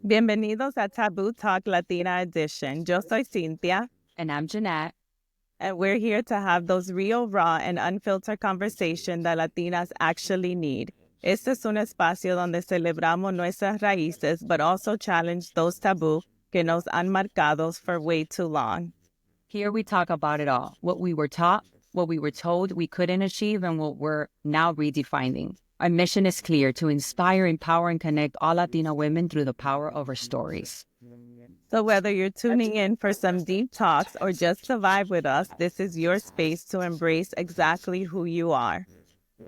Bienvenidos a Taboo Talk Latina Edition. Yo soy Cynthia. And I'm Jeanette. And we're here to have those real, raw, and unfiltered conversations that Latinas actually need. Este es un espacio donde celebramos nuestras raíces, but also challenge those taboo que nos han marcado for way too long. Here we talk about it all. What we were taught, what we were told we couldn't achieve, and what we're now redefining. Our mission is clear: to inspire, empower, and connect all Latina women through the power of our stories. So whether you're tuning in for some deep talks or just to vibe with us, this is your space to embrace exactly who you are.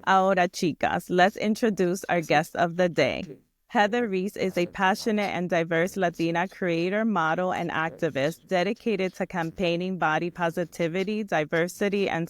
Ahora, chicas, let's introduce our guest of the day. Heather Reese is a passionate and diverse Latina creator, model, and activist dedicated to campaigning body positivity, diversity, and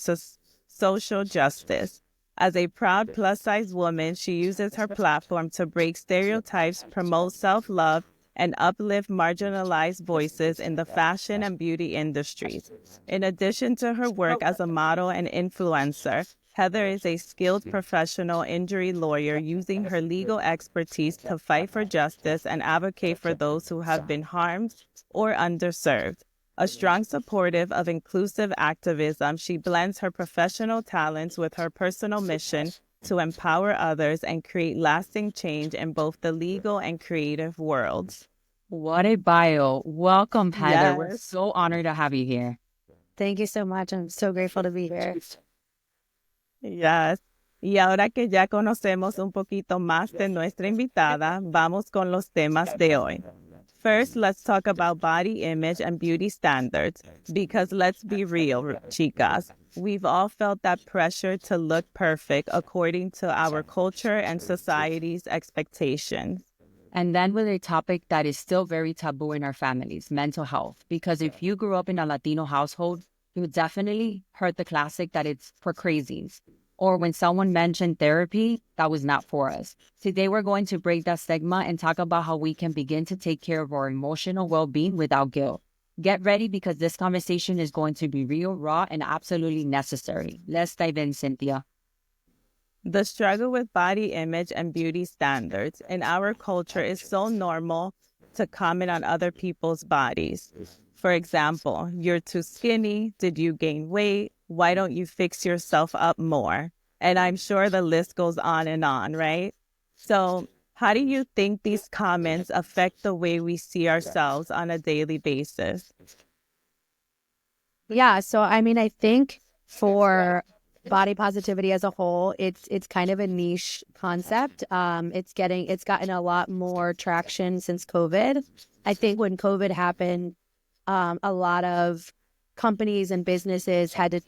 social justice. As a proud plus-size woman, she uses her platform to break stereotypes, promote self-love, and uplift marginalized voices in the fashion and beauty industries. In addition to her work as a model and influencer, Heather is a skilled professional injury lawyer using her legal expertise to fight for justice and advocate for those who have been harmed or underserved. A strong supportive of inclusive activism, she blends her professional talents with her personal mission to empower others and create lasting change in both the legal and creative worlds. What a bio. Welcome, Heather. Yes. We're so honored to have you here. Thank you so much. I'm so grateful to be here. Yes. Y ahora que ya conocemos un poquito más de nuestra invitada, vamos con los temas de hoy. First, let's talk about body image and beauty standards, because let's be real, chicas. We've all felt that pressure to look perfect according to our culture and society's expectations. And then with a topic that is still very taboo in our families, mental health. Because if you grew up in a Latino household, you definitely heard the classic that it's for crazies. Or when someone mentioned therapy, that was not for us. Today, we're going to break that stigma and talk about how we can begin to take care of our emotional well-being without guilt. Get ready, because this conversation is going to be real, raw, and absolutely necessary. Let's dive in, Cynthia. The struggle with body image and beauty standards in our culture is so normal to comment on other people's bodies. For example, you're too skinny, did you gain weight, why don't you fix yourself up more? And I'm sure the list goes on, right? So how do you think these comments affect the way we see ourselves on a daily basis? Yeah, so I think for body positivity as a whole, it's kind of a niche concept. It's gotten a lot more traction since COVID. I think when COVID happened, a lot of companies and businesses had to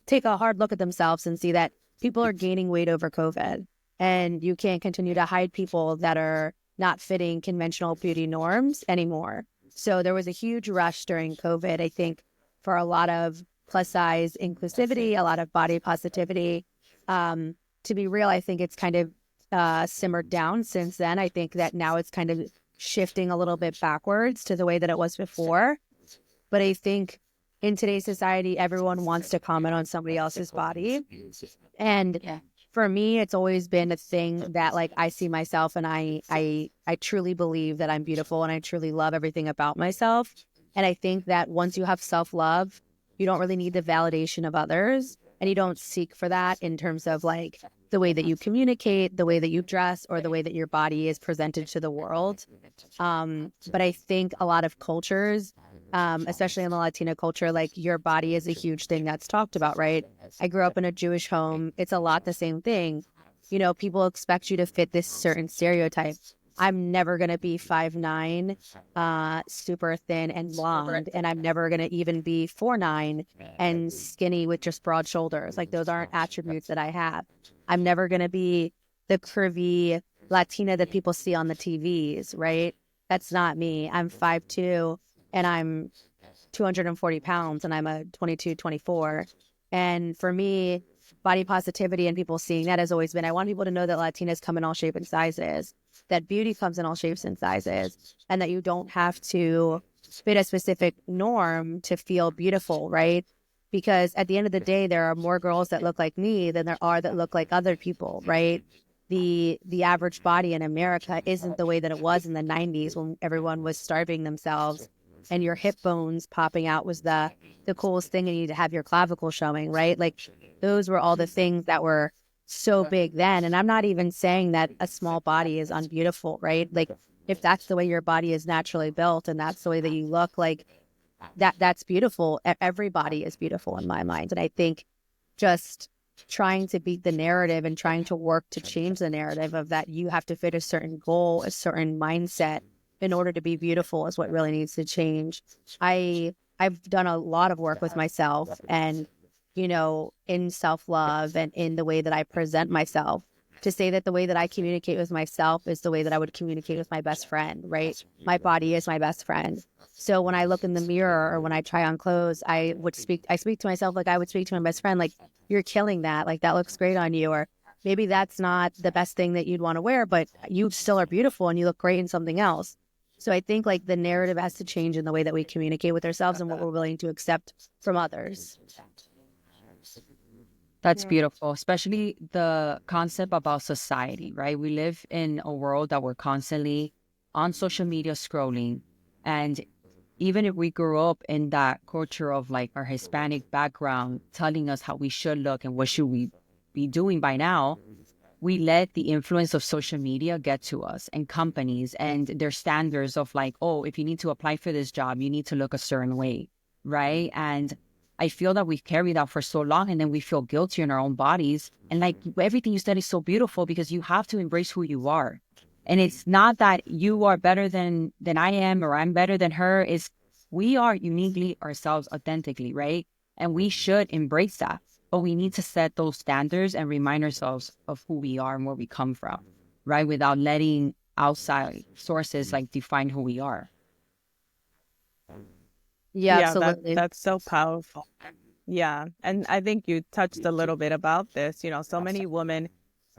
take a hard look at themselves and see that people are gaining weight over COVID, and you can't continue to hide people that are not fitting conventional beauty norms anymore. So there was a huge rush during COVID, I think, for a lot of plus size inclusivity, a lot of body positivity. To be real, I think it's kind of simmered down since then. I think that now it's kind of shifting a little bit backwards to the way that it was before. But I think in today's society, everyone wants to comment on somebody else's body. And for me, it's always been a thing that, like, I see myself and I truly believe that I'm beautiful and I truly love everything about myself. And I think that once you have self-love, you don't really need the validation of others, and you don't seek for that in terms of like the way that you communicate, the way that you dress, or the way that your body is presented to the world. But I think a lot of cultures, especially in the Latina culture, like your body is a huge thing that's talked about, right? I grew up in a Jewish home. It's a lot the same thing. You know, people expect you to fit this certain stereotype. I'm never going to be 5'9", super thin and blonde, and I'm never going to even be 4'9" and skinny with just broad shoulders. Like, those aren't attributes that I have. I'm never going to be the curvy Latina that people see on the TVs, right? That's not me. I'm 5'2", and I'm 240 pounds, and I'm a 22, 24. And for me, body positivity and people seeing that has always been, I want people to know that Latinas come in all shapes and sizes, that beauty comes in all shapes and sizes, and that you don't have to fit a specific norm to feel beautiful, right? Because at the end of the day, there are more girls that look like me than there are that look like other people, right? the average body in America isn't the way that it was in the 90s when everyone was starving themselves and your hip bones popping out was the coolest thing, and you to have your clavicle showing, right? Like those were all the things that were so big then. And I'm not even saying that a small body is unbeautiful, right? Like if that's the way your body is naturally built and that's the way that you look, like that's beautiful. Every body is beautiful in my mind. And I think just trying to beat the narrative and trying to work to change the narrative of that you have to fit a certain goal, a certain mindset in order to be beautiful is what really needs to change. I've done a lot of work with myself and, you know, in self-love and in the way that I present myself, to say that the way that I communicate with myself is the way that I would communicate with my best friend, right? My body is my best friend. So when I look in the mirror or when I try on clothes, I speak to myself like I would speak to my best friend, like, you're killing that. Like, that looks great on you. Or maybe that's not the best thing that you'd want to wear, but you still are beautiful and you look great in something else. So I think like the narrative has to change in the way that we communicate with ourselves and what we're willing to accept from others. That's beautiful, especially the concept about society, right? We live in a world that we're constantly on social media scrolling. And even if we grew up in that culture of like our Hispanic background telling us how we should look and what should we be doing by now, we let the influence of social media get to us and companies and their standards of like, oh, if you need to apply for this job, you need to look a certain way, right? And I feel that we've carried that for so long and then we feel guilty in our own bodies. And like everything you said is so beautiful because you have to embrace who you are. And it's not that you are better than I am or I'm better than her. It's we are uniquely ourselves authentically, right? And we should embrace that. But we need to set those standards and remind ourselves of who we are and where we come from, right? Without letting outside sources like define who we are. Yeah, Yeah, absolutely. that's so powerful. Yeah. And I think you touched a little bit about this. You know, so many women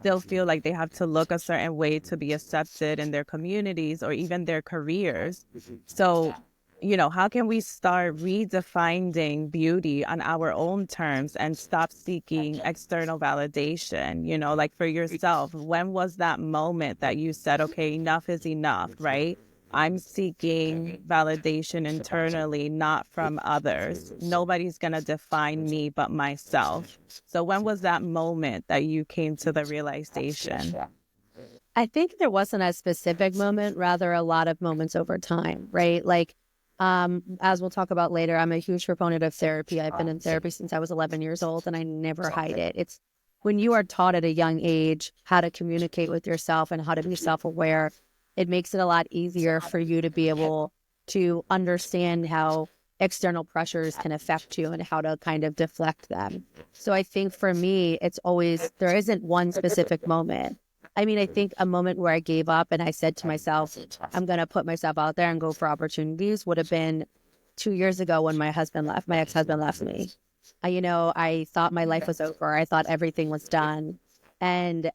still feel like they have to look a certain way to be accepted in their communities or even their careers. So, you know, how can we start redefining beauty on our own terms and stop seeking external validation? You know, like for yourself, when was that moment that you said, okay, enough is enough, right? I'm seeking validation internally, not from others. Nobody's going to define me but myself. So when was that moment that you came to the realization? I think there wasn't a specific moment, rather a lot of moments over time, right? Like, as we'll talk about later, I'm a huge proponent of therapy. I've been in therapy since I was 11 years old and I never hide it. It's when you are taught at a young age how to communicate with yourself and how to be self-aware, it makes it a lot easier for you to be able to understand how external pressures can affect you and how to kind of deflect them. So I think for me, it's always, there isn't one specific moment. I mean, I think a moment where I gave up and I said to myself, I'm going to put myself out there and go for opportunities would have been 2 years ago when my ex-husband left me. You know, I thought my life was over. I thought everything was done. And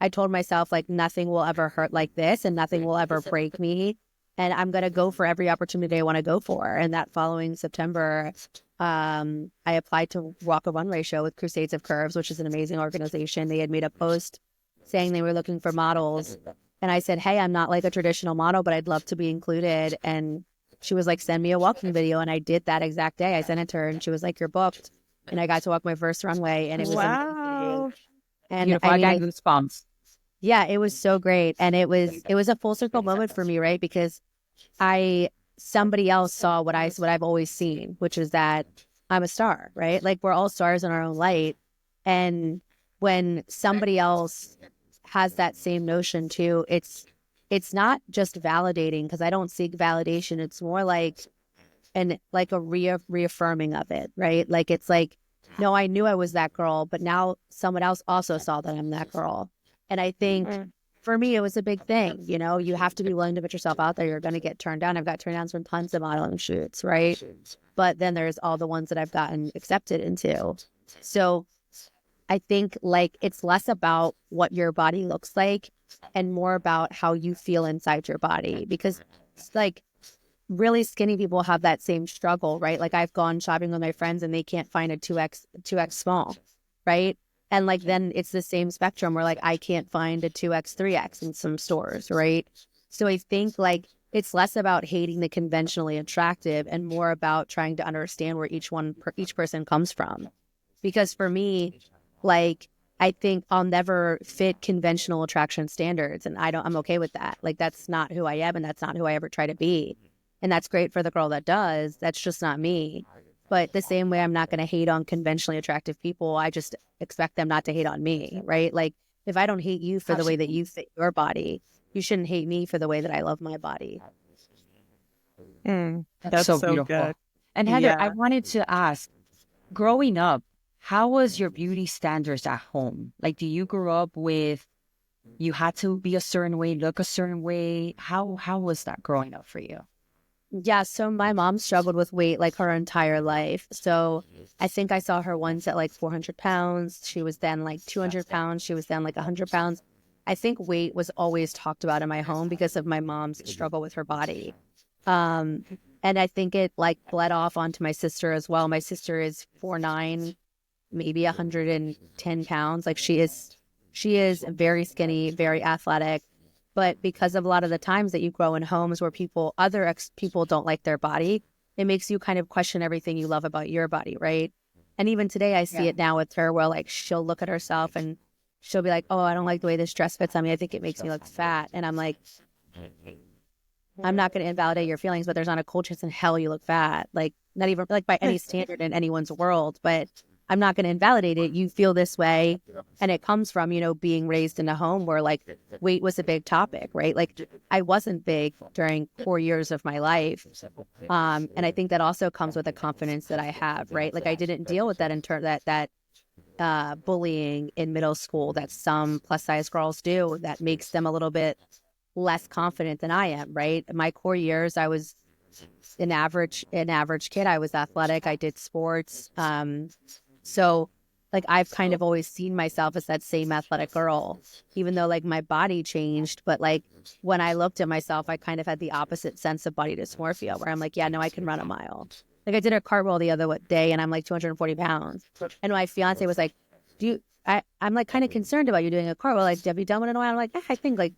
I told myself, like, nothing will ever hurt like this and nothing will ever break me. And I'm going to go for every opportunity I want to go for. And that following September, I applied to walk a runway show with Crusades of Curves, which is an amazing organization. They had made a post saying they were looking for models. And I said, hey, I'm not like a traditional model, but I'd love to be included. And she was like, send me a walking video. And I did that exact day. I sent it to her and she was like, you're booked. And I got to walk my first runway and it was amazing. And Beautiful. I I mean, got goosebumps. yeah, it was so great. And it was a full circle moment for me, right? Because somebody else saw what I've always seen, which is that I'm a star, right? Like we're all stars in our own light. And when somebody else has that same notion too, it's not just validating, because I don't seek validation. It's more like a reaffirming of it, right? Like it's like, no, I knew I was that girl, but now someone else also saw that I'm that girl. And I think for me, it was a big thing. You know, you have to be willing to put yourself out there. You're going to get turned down. I've got turned downs from tons of modeling shoots, right? But then there's all the ones that I've gotten accepted into. So I think like it's less about what your body looks like and more about how you feel inside your body, because like really skinny people have that same struggle, right? Like I've gone shopping with my friends and they can't find a 2X small, right? And like, then it's the same spectrum where like, I can't find a 2X, 3X in some stores, right? So I think like it's less about hating the conventionally attractive and more about trying to understand where each person comes from. Because for me, like, I think I'll never fit conventional attraction standards, and I'm okay with that. Like, that's not who I am, and that's not who I ever try to be. And that's great for the girl that does. That's just not me. But the same way I'm not going to hate on conventionally attractive people, I just expect them not to hate on me, right? Like, if I don't hate you for the way that you fit your body, you shouldn't hate me for the way that I love my body. That's so so beautiful. good. And Heather, I Yeah. wanted to ask, growing up, how was your beauty standards at home? Like, do you grow up with, you had to be a certain way, look a certain way? How was that growing up for you? Yeah, so my mom struggled with weight like her entire life. So I think I saw her once at like 400 pounds. She was then like 200 pounds. She was then like 100 pounds. I think weight was always talked about in my home because of my mom's struggle with her body. Um, and I think it like bled off onto my sister as well. My sister is 4'9", maybe 110 pounds. Like she is very skinny, very athletic. But because of a lot of the times that you grow in homes where people don't like their body, it makes you kind of question everything you love about your body, right? And even today, I see it now with her where like she'll look at herself and she'll be like, "Oh, I don't like the way this dress fits on me. I think it makes me look fat." And I'm like, I'm not going to invalidate your feelings, but there's not a cold chance in hell you look fat. Like, not even like by any standard in anyone's world, but I'm not going to invalidate it. You feel this way. And it comes from, being raised in a home where like weight was a big topic, right? Like I wasn't big during 4 years of my life. And I think that also comes with the confidence that I have, right? Like I didn't deal with that bullying in middle school that some plus size girls do that makes them a little bit less confident than I am, right? In my core years, I was an average kid. I was athletic. I did sports. So like I've kind of always seen myself as that same athletic girl, even though like my body changed. But like when I looked at myself, I kind of had the opposite sense of body dysmorphia where I'm like, yeah, no, I can run a mile. Like I did a cartwheel the other day and I'm like 240 pounds. And my fiance was like, I'm like kind of concerned about you doing a cartwheel. Like, have you done one in a while? I'm like, I think like,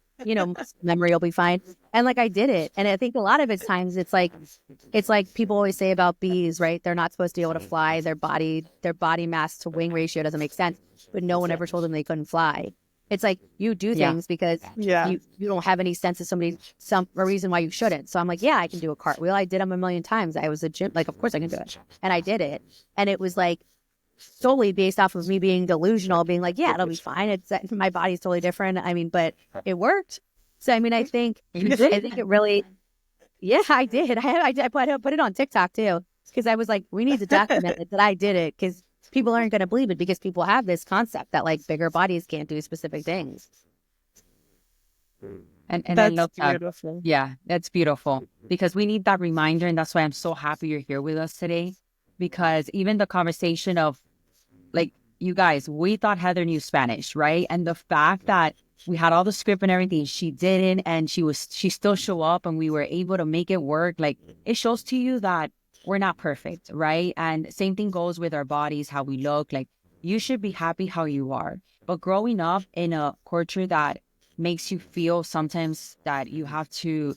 memory will be fine. And like I did it. And I think a lot of it's times it's like people always say about bees, right? They're not supposed to be able to fly. Their body mass to wing ratio doesn't make sense. But no one ever told them they couldn't fly. It's like you do things because you don't have any sense of a reason why you shouldn't. So I'm like, yeah, I can do a cartwheel. I did them a million times. I was a gym, like, of course I can do it. And I did it. And it was like solely based off of me being delusional, being like, yeah, it'll be fine. It's my body's totally different. I mean, but it worked. So, I mean, I think it really, yeah, I did. I put it on TikTok too, because I was like, we need to document it that I did it because people aren't going to believe it because people have this concept that like bigger bodies can't do specific things. And That's I love that. beautiful. Yeah, that's beautiful because we need that reminder. And that's why I'm so happy you're here with us today, because even the conversation of like, you guys, we thought Heather knew Spanish, right? And the fact that we had all the script and everything, she didn't, and she still show up and we were able to make it work. Like, it shows to you that we're not perfect, right? And same thing goes with our bodies, how we look. Like, you should be happy how you are. But growing up in a culture that makes you feel sometimes that you have to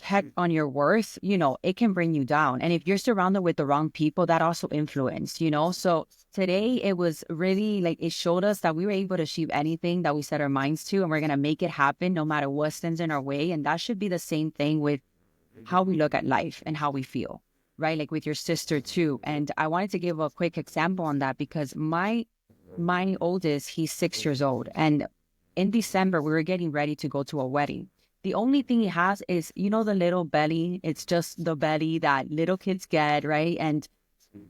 check on your worth, it can bring you down. And if you're surrounded with the wrong people, that also influence, So today it was really like, it showed us that we were able to achieve anything that we set our minds to, and we're going to make it happen no matter what stands in our way. And that should be the same thing with how we look at life and how we feel, right? Like with your sister too. And I wanted to give a quick example on that because my oldest, he's 6 years old. And in December, we were getting ready to go to a wedding. The only thing he has is, the little belly. It's just the belly that little kids get, right? And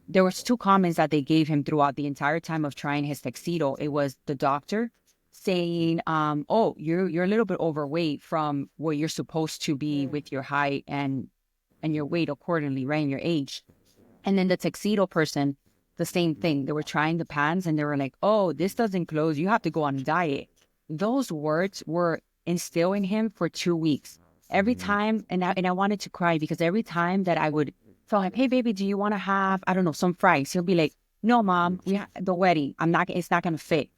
there was 2 comments that they gave him throughout the entire time of trying his tuxedo. It was the doctor saying, oh, you're a little bit overweight from what you're supposed to be with your height and your weight accordingly, right, and your age. And then the tuxedo person, the same thing. They were trying the pants and they were like, oh, this doesn't close. You have to go on a diet. Those words were instilled in him for 2 weeks. Every time, and I wanted to cry because every time that I would tell him, hey, baby, do you want to have, I don't know, some fries? He'll be like, no, mom, the wedding, it's not going to fit.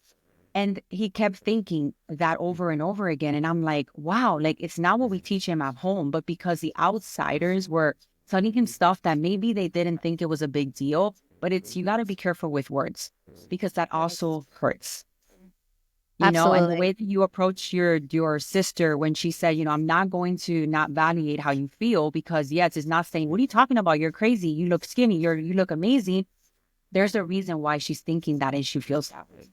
And he kept thinking that over and over again. And I'm like, wow, like it's not what we teach him at home, but because the outsiders were telling him stuff that maybe they didn't think it was a big deal, but you got to be careful with words because that also hurts. And the Absolutely. way that you approach your sister when she said, I'm not going to not validate how you feel because yes, it's not saying, what are you talking about? You're crazy. You look skinny. You look amazing. There's a reason why she's thinking that and she feels that way.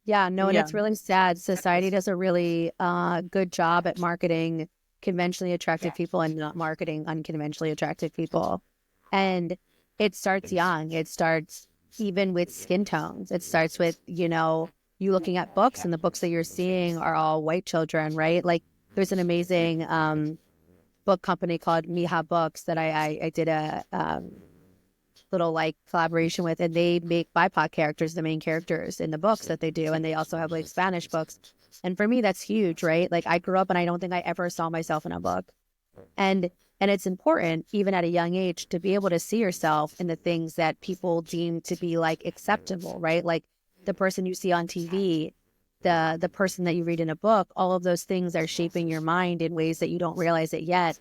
Yeah, no, and Yeah. it's really sad. Society does a really good job at marketing conventionally attractive people and not marketing unconventionally attractive people. And it starts young. It starts even with skin tones. It starts with, you looking at books, and the books that you're seeing are all white children, right? Like there's an amazing book company called Miha Books that I did a little like collaboration with, and they make BIPOC characters the main characters in the books that they do, and they also have like Spanish books. And for me, that's huge, right? Like I grew up and I don't think I ever saw myself in a book, and it's important even at a young age to be able to see yourself in the things that people deem to be like acceptable, right? Like the person you see on TV, the person that you read in a book. All of those things are shaping your mind in ways that you don't realize it yet,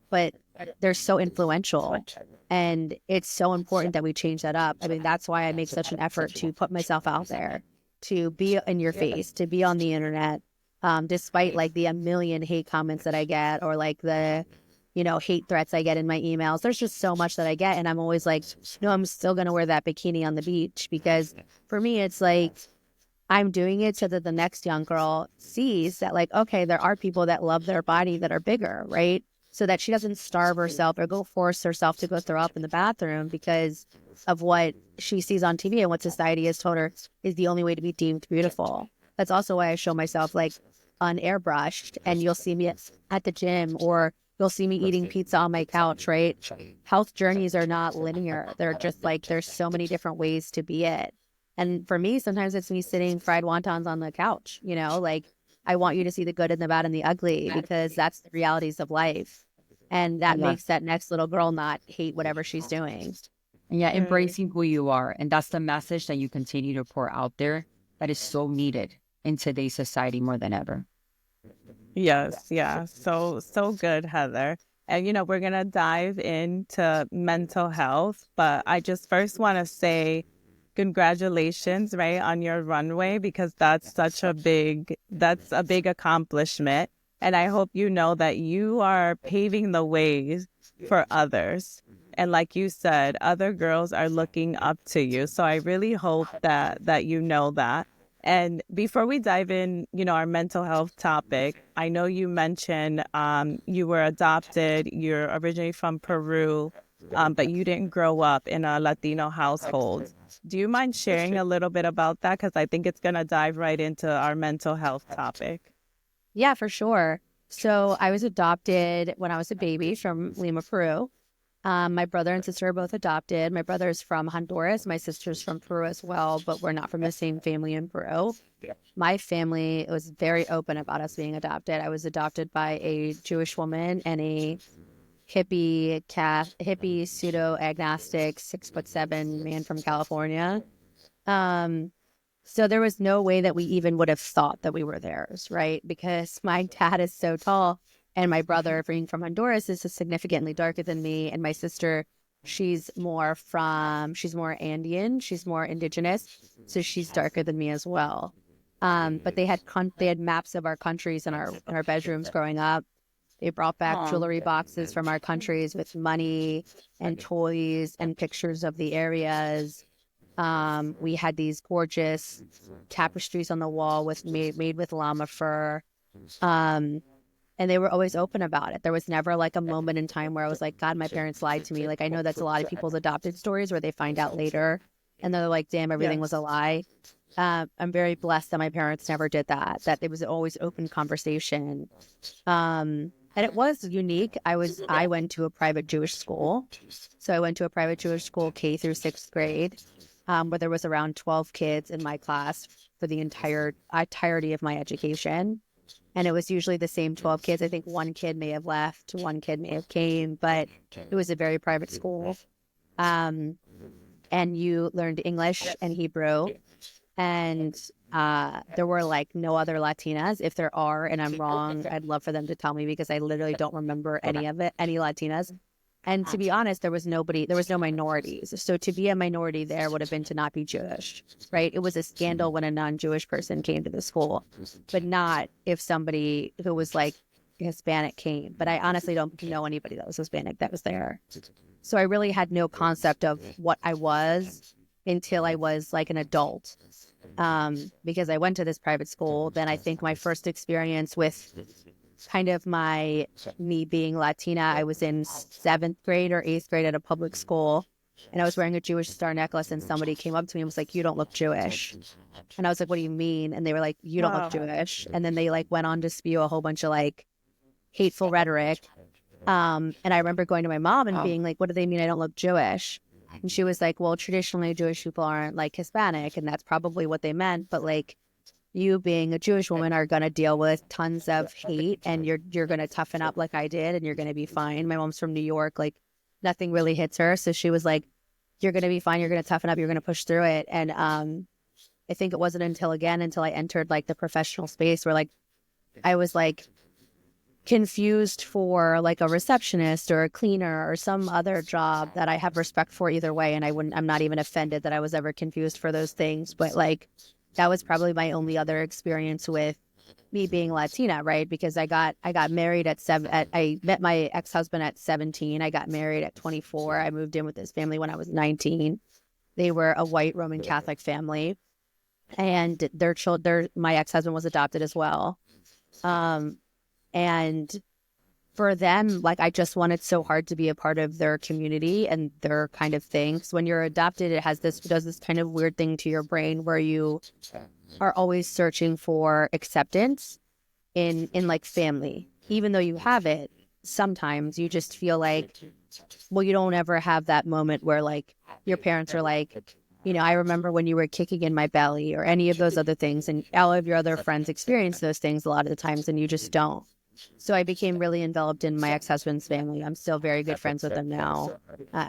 but they're so influential. And it's so important that we change that up. I mean, that's why I make such an effort to put myself out there, to be in your face, to be on the internet, despite like the a million hate comments that I get, or like the, hate threats I get in my emails. There's just so much that I get. And I'm always like, no, I'm still going to wear that bikini on the beach, because for me, it's like, I'm doing it so that the next young girl sees that, like, okay, there are people that love their body that are bigger, right? So that she doesn't starve herself or go force herself to go throw up in the bathroom because of what she sees on TV and what society has told her is the only way to be deemed beautiful. That's also why I show myself like unairbrushed, and you'll see me at the gym, or you'll see me eating pizza on my couch, right? Health journeys are not linear. They're just like, there's so many different ways to be it. And for me, sometimes it's me sitting fried wontons on the couch, like I want you to see the good and the bad and the ugly, because that's the realities of life. And that Yeah. makes that next little girl not hate whatever she's doing. And yeah, embracing who you are. And that's the message that you continue to pour out there that is so needed in today's society more than ever. Yes, yeah. So good, Heather. And we're gonna dive into mental health, but I just first want to say congratulations, right, on your runway, because that's a big accomplishment. And I hope you know that you are paving the ways for others. And like you said, other girls are looking up to you. So I really hope that you know that. And before we dive in, our mental health topic, I know you mentioned you were adopted. You're originally from Peru, but you didn't grow up in a Latino household. Do you mind sharing a little bit about that? Because I think it's going to dive right into our mental health topic. Yeah, for sure. So I was adopted when I was a baby from Lima, Peru. My brother and sister are both adopted. My brother's from Honduras. My sister's from Peru as well, but we're not from the same family in Peru. My family was very open about us being adopted. I was adopted by a Jewish woman and a hippie pseudo agnostic 6'7" man from California. So there was no way that we even would have thought that we were theirs, right? Because my dad is so tall, and my brother, being from Honduras, is significantly darker than me. And my sister, she's more Andean, she's more indigenous, so she's darker than me as well. But they had maps of our countries in our bedrooms growing up. They brought back jewelry boxes from our countries with money and toys and pictures of the areas. We had these gorgeous tapestries on the wall made with llama fur. And they were always open about it. There was never like a moment in time where I was like, God, my parents lied to me. Like, I know that's a lot of people's adopted stories where they find out later and they're like, damn, everything was a lie. I'm very blessed that my parents never did that it was always open conversation. And it was unique. I went to a private Jewish school. So I went to a private Jewish school K through 6th grade, where there was around 12 kids in my class for the entirety of my education. And it was usually the same 12 kids. I think one kid may have left, one kid may have came, but it was a very private school. And and you learned English and Hebrew, and there were like no other Latinas. If there are, and I'm wrong, I'd love for them to tell me because I literally don't remember any of it, any Latinas. And to be honest, there was no minorities. So to be a minority there would have been to not be Jewish, right? It was a scandal when a non-Jewish person came to the school, but not if somebody who was like Hispanic came. But I honestly don't know anybody that was Hispanic that was there. So I really had no concept of what I was until I was like an adult. Because I went to this private school. Then I think my first experience with kind of me being Latina, I was in 7th grade or 8th grade at a public school, and I was wearing a Jewish star necklace, and somebody came up to me and was like, "You don't look Jewish." And I was like, "What do you mean?" And they were like, "You don't look Jewish." And then they like went on to spew a whole bunch of like hateful rhetoric. And I remember going to my mom and being like, "What do they mean I don't look Jewish?" And she was like, "Well, traditionally Jewish people aren't like Hispanic, and that's probably what they meant, but like you being a Jewish woman are going to deal with tons of hate, and you're going to toughen up like I did, and you're going to be fine." My mom's from New York. Like nothing really hits her. So she was like, "You're going to be fine. You're going to toughen up. You're going to push through it." And I think it wasn't until I entered like the professional space where like I was like confused for like a receptionist or a cleaner or some other job that I have respect for either way. And I'm not even offended that I was ever confused for those things. But like, that was probably my only other experience with me being Latina, right? Because I got married I met my ex-husband at 17. I got married at 24. I moved in with his family when I was 19. They were a white Roman Catholic family, and my ex-husband was adopted as well. And for them, like, I just wanted so hard to be a part of their community and their kind of things. When you're adopted, does this kind of weird thing to your brain where you are always searching for acceptance in like family. Even though you have it, sometimes you just feel like, well, you don't ever have that moment where like your parents are like, I remember when you were kicking in my belly or any of those other things, and all of your other friends experience those things a lot of the times and you just don't. So I became really enveloped in my ex-husband's family. I'm still very good friends with them now.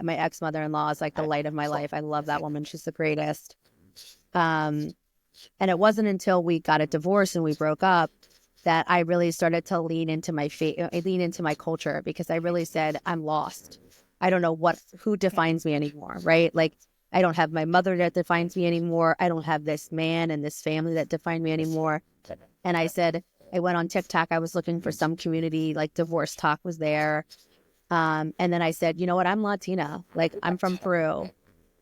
My ex-mother-in-law is like the light of my life. I love that woman. She's the greatest. And it wasn't until we got a divorce and we broke up that I really started to lean into my culture, because I really said, I'm lost. I don't know who defines me anymore, right? Like, I don't have my mother that defines me anymore. I don't have this man and this family that define me anymore. And I said, I went on TikTok. I was looking for some community, like divorce talk was there. And then I said, you know what? I'm Latina. Like, I'm from Peru.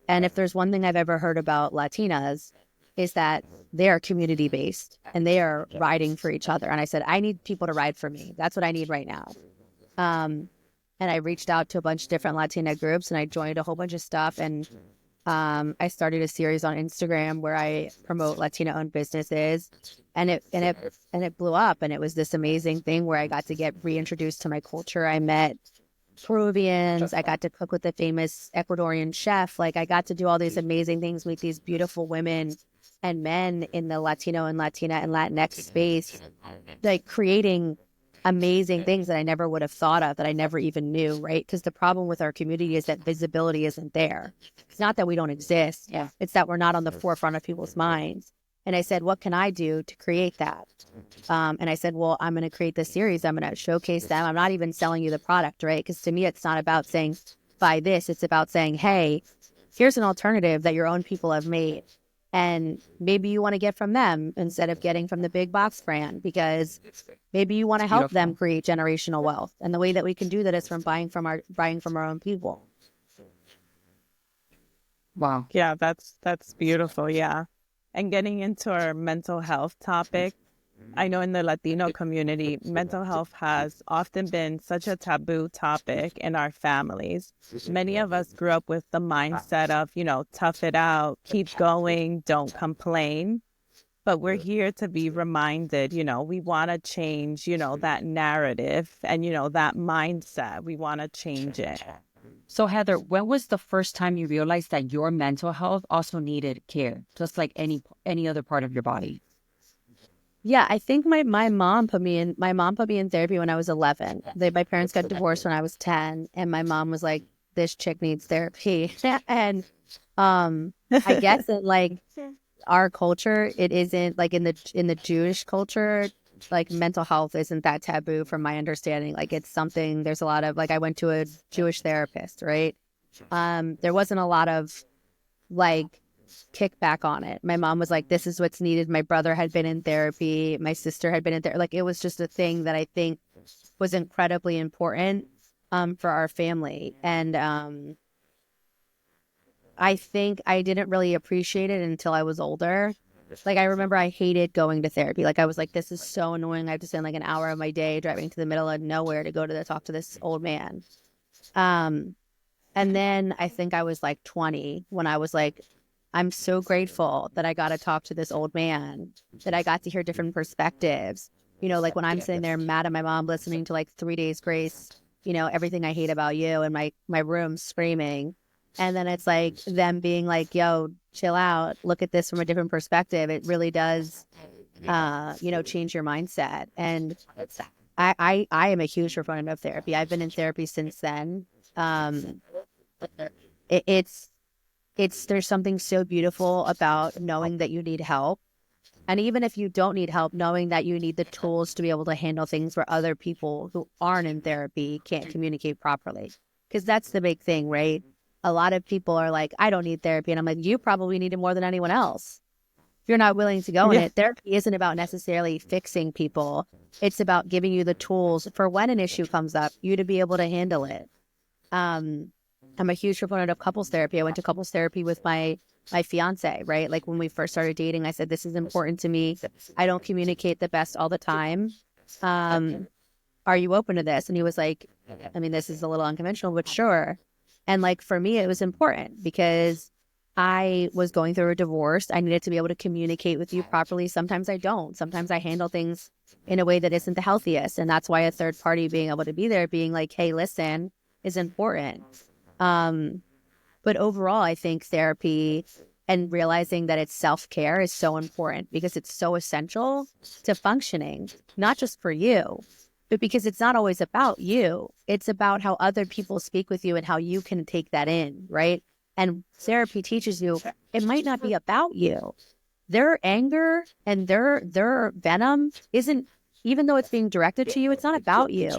And if there's one thing I've ever heard about Latinas is that they are community-based and they are riding for each other. And I said, I need people to ride for me. That's what I need right now. And I reached out to a bunch of different Latina groups and I joined a whole bunch of stuff. And I started a series on Instagram where I promote Latina-owned businesses, and it blew up. And it was this amazing thing where I got to get reintroduced to my culture. I met Peruvians. I got to cook with a famous Ecuadorian chef. Like, I got to do all these amazing things with these beautiful women and men in the Latino and Latina and Latinx space, like creating amazing things that I never would have thought of, that I never even knew, right? Because the problem with our community is that visibility isn't there. It's not that we don't exist. Yeah. It's that we're not on the forefront of people's minds. And I said, what can I do to create that? And I said, well, I'm going to create this series. I'm going to showcase them. I'm not even selling you the product, right? Because to me, it's not about saying, buy this. It's about saying, hey, here's an alternative that your own people have made. And maybe you want to get from them instead of getting from the big box brand, because maybe you want to help them create generational wealth. And the way that we can do that is from buying from our own people. Wow. Yeah, that's beautiful. Yeah. And getting into our mental health topic, I know in the Latino community, mental health has often been such a taboo topic in our families. Many of us grew up with the mindset of, tough it out, keep going, don't complain. But we're here to be reminded, we want to change, that narrative and, that mindset. We want to change it. So Heather, when was the first time you realized that your mental health also needed care, just like any other part of your body? Yeah, I think my mom put me in therapy when I was 11. My parents got divorced when I was 10, and my mom was like, this chick needs therapy. And I guess in like our culture, it isn't like in the Jewish culture, like mental health isn't that taboo from my understanding. Like it's something there's a lot of like I went to a Jewish therapist, right? There wasn't a lot of like kickback on it. My mom was like, this is what's needed. My brother had been in therapy. My sister had been in therapy. Like it was just a thing that I think was incredibly important for our family. And I think I didn't really appreciate it until I was older. Like I remember I hated going to therapy. Like I was like, this is so annoying. I have to spend like an hour of my day driving to the middle of nowhere to go to talk to this old man. Um, and then I think I was like 20 when I was like, I'm so grateful that I got to talk to this old man, that I got to hear different perspectives. You know, like when I'm sitting there mad at my mom listening to like 3 Days Grace, you know, everything I hate about you in my room screaming. And then it's like them being like, yo, chill out, look at this from a different perspective. It really does, you know, change your mindset. And I am a huge proponent of therapy. I've been in therapy since then. Um, it's there's something so beautiful about knowing that you need help. And even if you don't need help, knowing that you need the tools to be able to handle things where other people who aren't in therapy can't communicate properly. Because that's the big thing, right? A lot of people are like, I don't need therapy. And I'm like, you probably need it more than anyone else. If you're not willing to go in Yeah. it, therapy isn't about necessarily fixing people. It's about giving you the tools for when an issue comes up, you to be able to handle it. Um, I'm a huge proponent of couples therapy. I went to couples therapy with my fiance, right? Like when we first started dating, I said, this is important to me. I don't communicate the best all the time. Are you open to this? And he was like, I mean, this is a little unconventional, but sure. And like for me, it was important because I was going through a divorce. I needed to be able to communicate with you properly. Sometimes I don't. Sometimes I handle things in a way that isn't the healthiest. And that's why a third party being able to be there, being like, hey, listen, is important. But overall, I think therapy and realizing that it's self-care is so important because it's so essential to functioning, not just for you, but because it's not always about you. It's about how other people speak with you and how you can take that in, right? And therapy teaches you it might not be about you. Their anger and their venom isn't, even though it's being directed to you, it's not about you.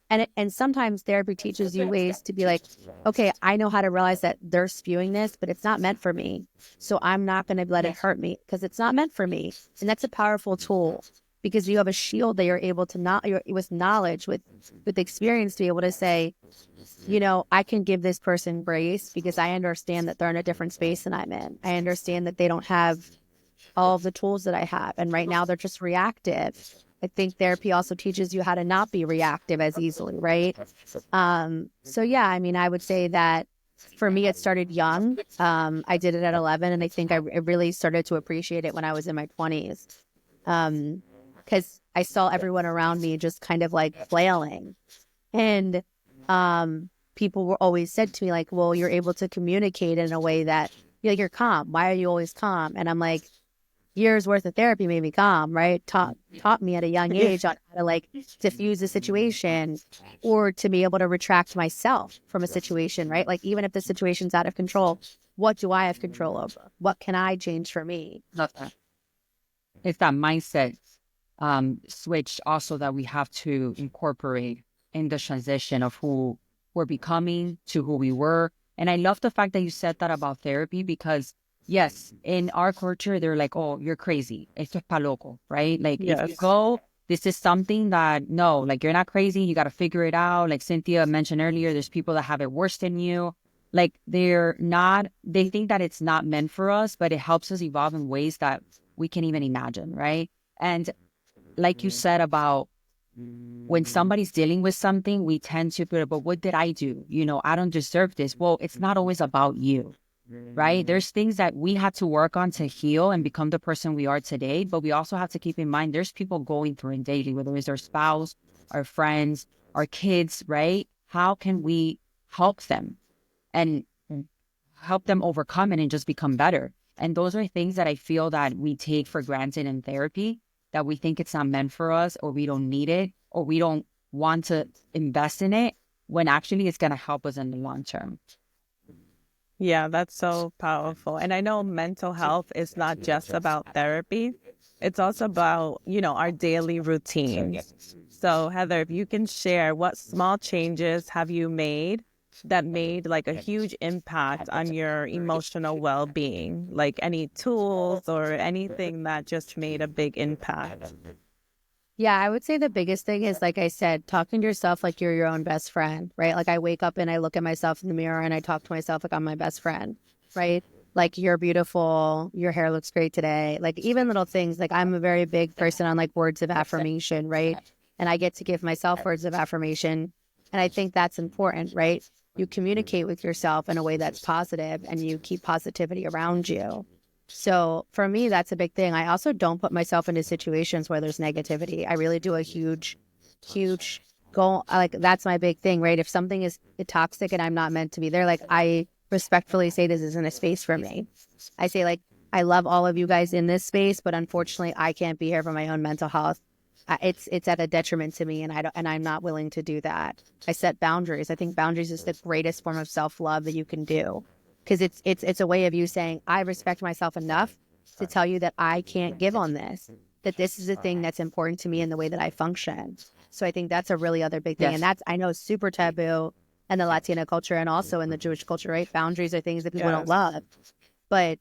And sometimes therapy teaches you ways to be like, okay, I know how to realize that they're spewing this, but it's not meant for me. So I'm not going to let it hurt me because it's not meant for me. And that's a powerful tool because you have a shield that you're able to not with knowledge, with experience to be able to say, you know, I can give this person grace because I understand that they're in a different space than I'm in. I understand that they don't have all of the tools that I have. And right now they're just reactive. I think therapy also teaches you how to not be reactive as easily, right? So yeah, I mean, I would say that for me, it started young. I did it at 11, and I think I really started to appreciate it when I was in my 20s. Because I saw everyone around me just kind of like flailing. And people were always said to me like, well, you're able to communicate in a way that you're calm. Why are you always calm? And I'm like, years worth of therapy made me calm, right? Taught me at a young age on how to like diffuse a situation or to be able to retract myself from a situation, right? Like even if the situation's out of control, what do I have control over? What can I change for me? Love that. It's that mindset switch also that we have to incorporate in the transition of who we're becoming to who we were. And I love the fact that you said that about therapy because yes, in our culture, they're like, oh, you're crazy. Esto es pa loco, right? Like if you Yes. go, this is something that, no, like you're not crazy. You got to figure it out. Like Cynthia mentioned earlier, there's people that have it worse than you. Like they think that it's not meant for us, but it helps us evolve in ways that we can't even imagine, right? And like you said about when somebody's dealing with something, we tend to put, but what did I do? You know, I don't deserve this. Well, it's not always about you, right? There's things that we had to work on to heal and become the person we are today. But we also have to keep in mind there's people going through it daily, whether it's our spouse, our friends, our kids, right? How can we help them and help them overcome it and just become better? And those are things that I feel that we take for granted in therapy, that we think it's not meant for us or we don't need it or we don't want to invest in it when actually it's going to help us in the long term. Yeah, that's so powerful. And I know mental health is not just about therapy. It's also about, our daily routines. So, Heather, if you can share what small changes have you made that made like a huge impact on your emotional well-being, like any tools or anything that just made a big impact. Yeah, I would say the biggest thing is, like I said, talking to yourself like you're your own best friend, right? Like I wake up and I look at myself in the mirror and I talk to myself like I'm my best friend, right? Like, you're beautiful, your hair looks great today. Like, even little things, like I'm a very big person on like words of affirmation, right? And I get to give myself words of affirmation. And I think that's important, right? You communicate with yourself in a way that's positive and you keep positivity around you. So for me, that's a big thing. I also don't put myself into situations where there's negativity. I really do a huge goal. Like, that's my big thing, right? If something is toxic and I'm not meant to be there, like, I respectfully say this isn't a space for me. I say, like, I love all of you guys in this space, but unfortunately, I can't be here for my own mental health. It's at a detriment to me, and I'm not willing to do that. I set boundaries. I think boundaries is the greatest form of self love that you can do, because it's a way of you saying, I respect myself enough to tell you that I can't give on this, that this is a thing that's important to me in the way that I function. So I think that's a really other big thing, and Yes. that's, I know, super taboo in the Latina culture and also in the Jewish culture, right? Boundaries are things that people don't Yes. love, but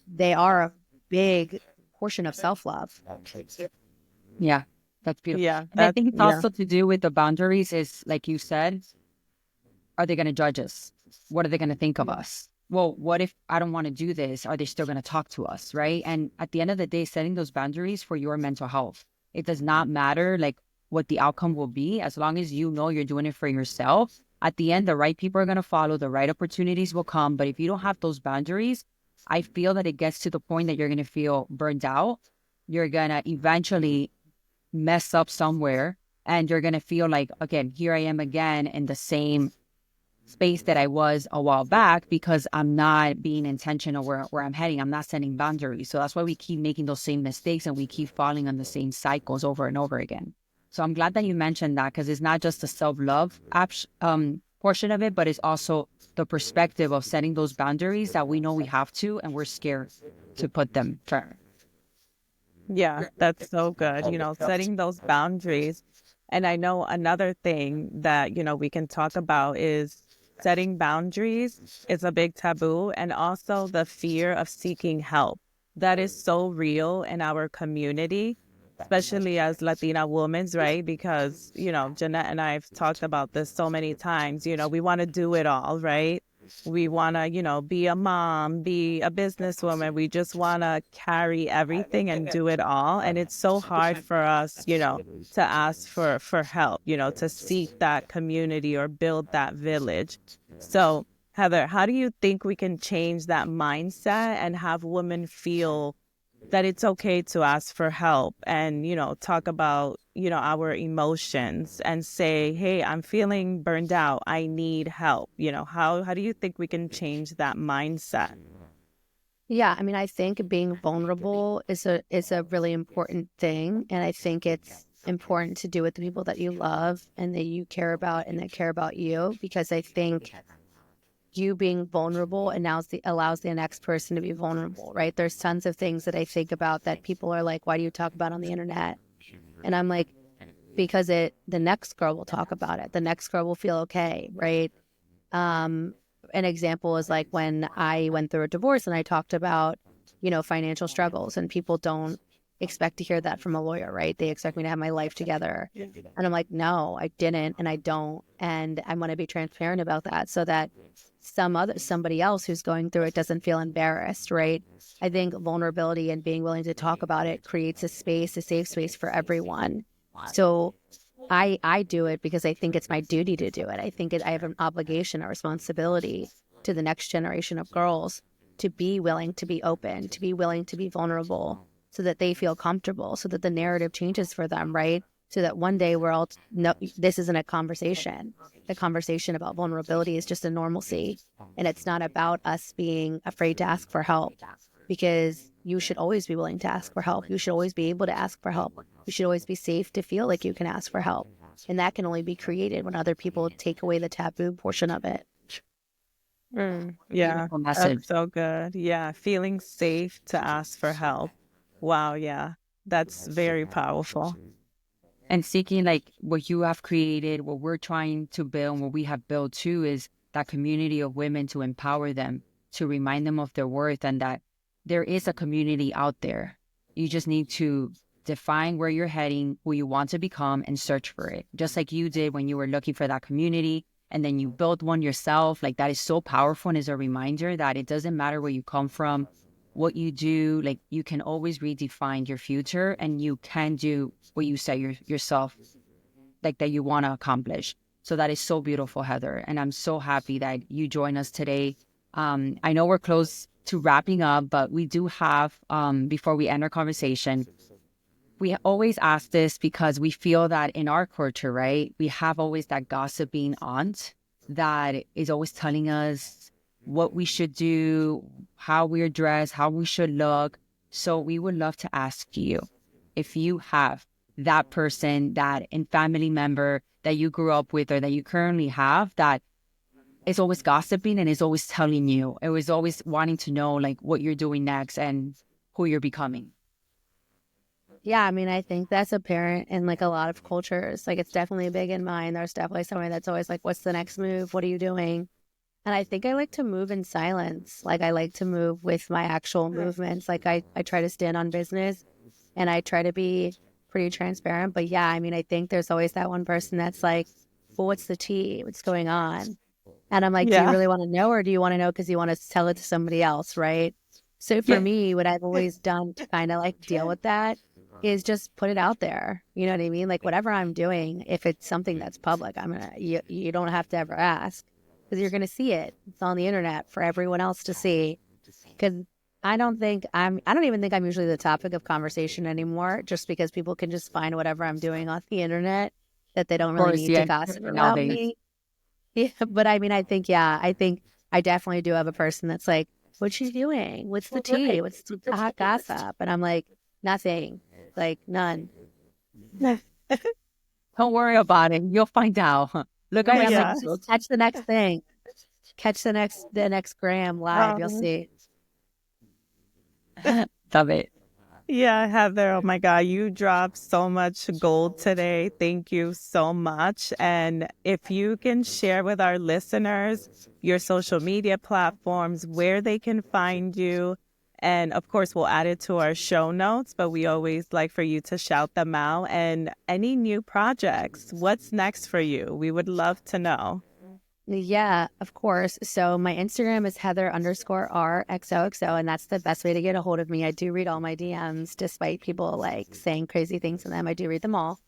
they are a big portion of self love. Yeah, that's beautiful. Yeah, And I that think it's yeah. also to do with the boundaries is, like you said, are they going to judge us? What are they going to think of us? Well, what if I don't want to do this? Are they still going to talk to us? Right. And at the end of the day, setting those boundaries for your mental health, it does not matter like what the outcome will be, as long as you know you're doing it for yourself. At the end, the right people are going to follow, the right opportunities will come. But if you don't have those boundaries, I feel that it gets to the point that you're going to feel burned out. You're going to eventually mess up somewhere, and you're going to feel like, again, here I am again in the same space that I was a while back because I'm not being intentional where I'm heading. I'm not setting boundaries. So that's why we keep making those same mistakes and we keep falling on the same cycles over and over again. So I'm glad that you mentioned that, because it's not just the self-love portion of it, but it's also the perspective of setting those boundaries that we know we have to and we're scared to put them firm. Yeah, that's so good. Setting those boundaries. And I know another thing that, we can talk about is setting boundaries is a big taboo, and also the fear of seeking help. That is so real in our community, especially as Latina women, right? Because, Jeanette and I have talked about this so many times. We want to do it all, right? We want to, be a mom, be a businesswoman. We just want to carry everything and do it all. And it's so hard for us, to ask for help, to seek that community or build that village. So, Heather, how do you think we can change that mindset and have women feel that it's okay to ask for help and, talk about, our emotions and say, hey, I'm feeling burned out. I need help. How do you think we can change that mindset? Yeah, I mean, I think being vulnerable is a really important thing, and I think it's important to do with the people that you love and that you care about and that care about you, because I think you being vulnerable allows the next person to be vulnerable, right? There's tons of things that I think about that people are like, why do you talk about on the internet? And I'm like, because the next girl will talk about it. The next girl will feel okay, right? An example is like when I went through a divorce and I talked about, financial struggles, and people don't expect to hear that from a lawyer, right? They expect me to have my life together. And I'm like, no, I didn't, and I don't. And I want to be transparent about that so that somebody else who's going through it doesn't feel embarrassed, right? I think vulnerability and being willing to talk about it creates a safe space for everyone. So I do it because I think it's my duty to do it. I have an obligation, a responsibility to the next generation of girls to be willing to be open, to be willing to be vulnerable, so that they feel comfortable, so that the narrative changes for them, right? So that one day we're all, no, this isn't a conversation. The conversation about vulnerability is just a normalcy. And it's not about us being afraid to ask for help, because you should always be willing to ask for help. You should always be able to ask for help. You should always be safe to feel like you can ask for help. And that can only be created when other people take away the taboo portion of it. Yeah, Beautiful that's message. so good. Yeah, feeling safe to ask for help. Wow, yeah, that's very powerful. And seeking like what you have created, what we're trying to build, what we have built too, is that community of women to empower them, to remind them of their worth, and that there is a community out there. You just need to define where you're heading, who you want to become, and search for it. Just like you did when you were looking for that community and then you built one yourself. Like that is so powerful and is a reminder that it doesn't matter where you come from, what you do, like you can always redefine your future and you can do what you say yourself, like that you want to accomplish. So that is so beautiful, Heather. And I'm so happy that you join us today. I know we're close to wrapping up, but we do have, before we end our conversation, we always ask this because we feel that in our culture, right, we have always that gossiping aunt that is always telling us what we should do, how we're dressed, how we should look. So we would love to ask you if you have that person, that in family member that you grew up with or that you currently have that is always gossiping and is always telling you, it was always wanting to know like what you're doing next and who you're becoming. Yeah, I mean, I think that's apparent in like a lot of cultures. Like, it's definitely big in mine. There's definitely someone that's always like, "What's the next move? What are you doing?" And I think I like to move in silence. Like, I like to move with my actual movements. Like, I try to stand on business and I try to be pretty transparent. But yeah, I mean, I think there's always that one person that's like, "Well, what's the tea? What's going on?" And I'm like, "Do you Yeah, really want to know, or do you want to know because you want to tell it to somebody else?" Right. So for yeah, me, what I've always done to kind of like deal with that is just put it out there. You know what I mean? Like, whatever I'm doing, if it's something that's public, you don't have to ever ask because you're gonna see it. It's on the internet for everyone else to see. Because I don't even think I'm usually the topic of conversation anymore, just because people can just find whatever I'm doing on the internet that they don't Of really course, need to yeah, gossip about nowadays. me. Yeah, but I mean, I think I definitely do have a person that's like, "What's she doing? What's the tea? What's the hot gossip?" And I'm like, "Nothing, like none." Don't worry about it. You'll find out. Look at Right? my I'm like, yeah. just Facebook. catch the next thing, catch the next gram live. You'll Um, see. Love it. yeah, Heather, oh my God, you dropped so much gold today. Thank you so much. And if you can share with our listeners your social media platforms, where they can find you. And of course, we'll add it to our show notes, but we always like for you to shout them out. And any new projects, what's next for you? We would love to know. Yeah, of course. So my Instagram is Heather_RXOXO, and that's the best way to get a hold of me. I do read all my DMs, despite people like saying crazy things in them. I do read them all.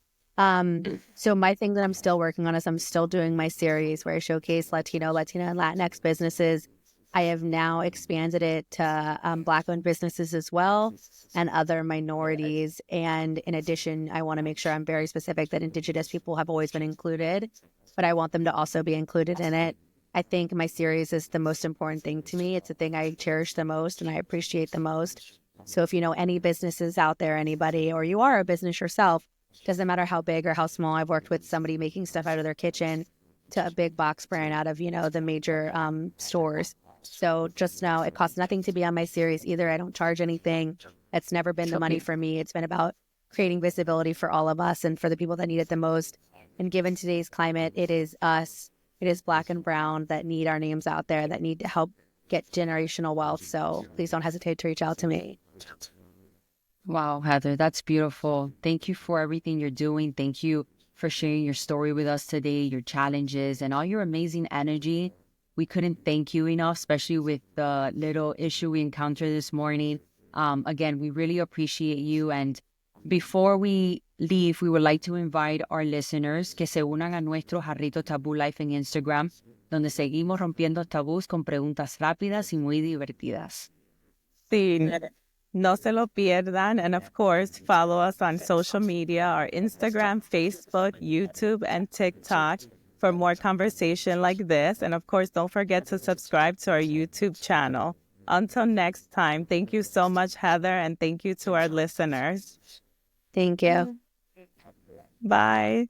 So my thing that I'm still working on is I'm still doing my series where I showcase Latino, Latina, and Latinx businesses. I have now expanded it to Black-owned businesses as well and other minorities. And in addition, I want to make sure I'm very specific that Indigenous people have always been included, but I want them to also be included in it. I think my series is the most important thing to me. It's the thing I cherish the most and I appreciate the most. So if you know any businesses out there, anybody, or you are a business yourself, doesn't matter how big or how small. I've worked with somebody making stuff out of their kitchen to a big box brand out of, the major stores. So just know it costs nothing to be on my series either. I don't charge anything. It's never been the So money for me. It's been about creating visibility for all of us and for the people that need it the most. And given today's climate, it is us, it is Black and brown that need our names out there, that need to help get generational wealth. So please don't hesitate to reach out to me. wow, Heather, that's beautiful. Thank you for everything you're doing. Thank you for sharing your story with us today, your challenges, and all your amazing energy. We couldn't thank you enough, especially with the little issue we encountered this morning. Again, we really appreciate you. And before we leave, we would like to invite our listeners que se unan a nuestro Jarrito Taboo Life en Instagram, donde seguimos rompiendo tabús con preguntas rápidas y muy divertidas. Sí, no se lo pierdan. And of course, follow us on social media, our Instagram, Facebook, YouTube, and TikTok for more conversation like this. And of course, don't forget to subscribe to our YouTube channel. Until next time, thank you so much, Heather, and thank you to our listeners. Thank you. Bye.